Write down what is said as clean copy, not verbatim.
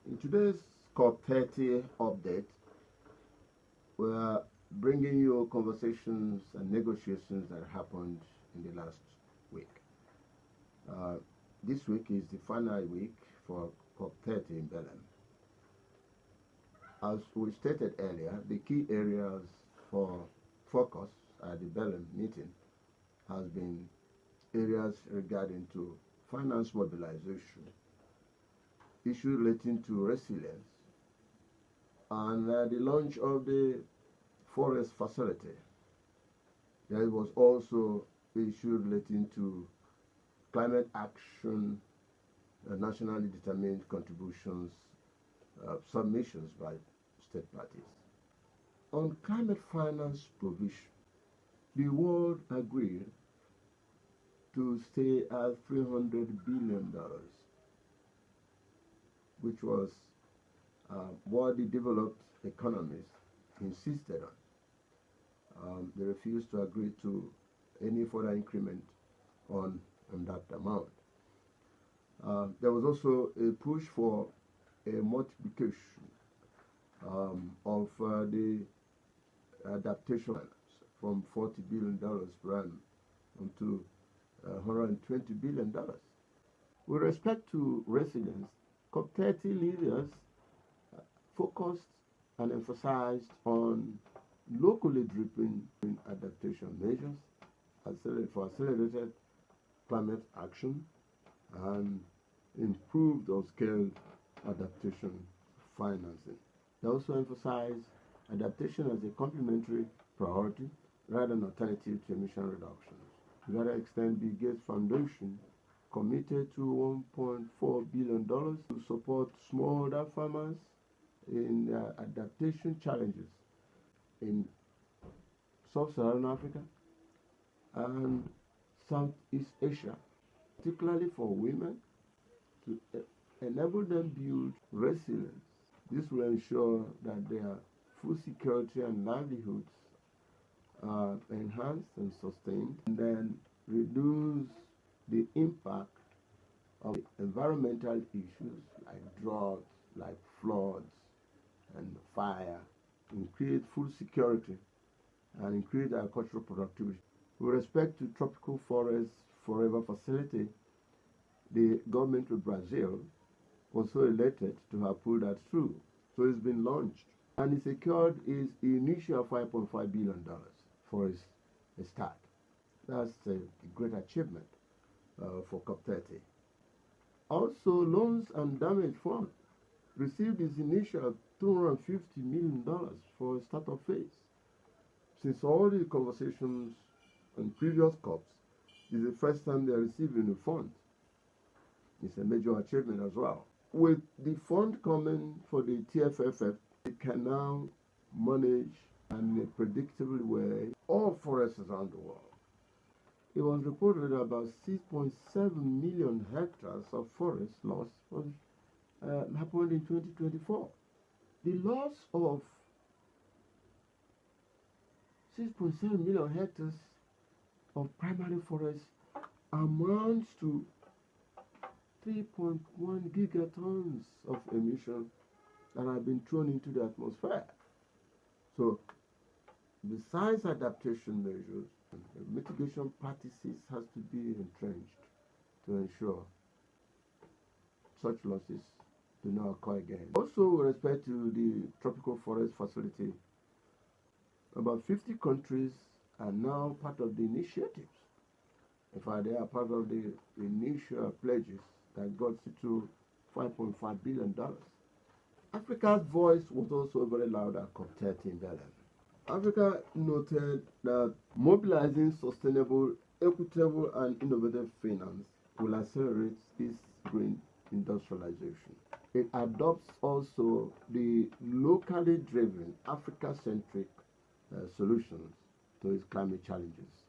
In today's COP30 update, we are bringing you conversations and negotiations that happened in the last week. This week is the final week for COP30 in Belem. As we stated earlier, the key areas for focus at the Belem meeting has been areas regarding to finance mobilization, issues relating to resilience, and the launch of the forest facility. There was also issue relating to climate action, nationally determined contributions, submissions by state parties. On climate finance provision, the world agreed to stay at $300 billion, which was what the developed economies insisted on. They refused to agree to any further increment on that amount. There was also a push for a multiplication of the adaptation from $40 billion per annum to $120 billion. With respect to resilience, COP30 leaders focused and emphasized on locally driven adaptation measures for accelerated climate action and improved or scaled adaptation financing. They also emphasized adaptation as a complementary priority rather than alternative to emission reductions. To that extent, the Gates Foundation committed to $1.4 billion to support smallholder farmers in their adaptation challenges in sub-Saharan Africa and Southeast Asia, particularly for women, to enable them build resilience. This will ensure that their food security and livelihoods are enhanced and sustained, and then reduce the impact of environmental issues like drought, like floods and fire, increase food security and increase agricultural productivity. With respect to Tropical Forest Forever Facility, the government of Brazil was so elated to have pulled that through. So it's been launched, and it secured its initial $5.5 billion for its start. That's a great achievement for COP30. Also, Loans and Damage Fund received its initial $250 million for a startup phase. Since all the conversations on previous COPs, this is the first time they are receiving a fund. It's a major achievement as well. With the fund coming for the TFFF, it can now manage in a predictable way all forests around the world. It was reported that about 6.7 million hectares of forest loss happened in 2024. The loss of 6.7 million hectares of primary forest amounts to 3.1 gigatons of emission that have been thrown into the atmosphere. So, besides adaptation measures, mitigation practices has to be entrenched to ensure such losses do not occur again. Also, with respect to the Tropical Forest Facility, about 50 countries are now part of the initiatives. In fact, they are part of the initial pledges that got to $5.5 billion. Africa's voice was also very loud at COP30 in Belem. Africa noted that mobilizing sustainable, equitable, and innovative finance will accelerate its green industrialization. It adopts also the locally driven, Africa-centric solutions to its climate challenges.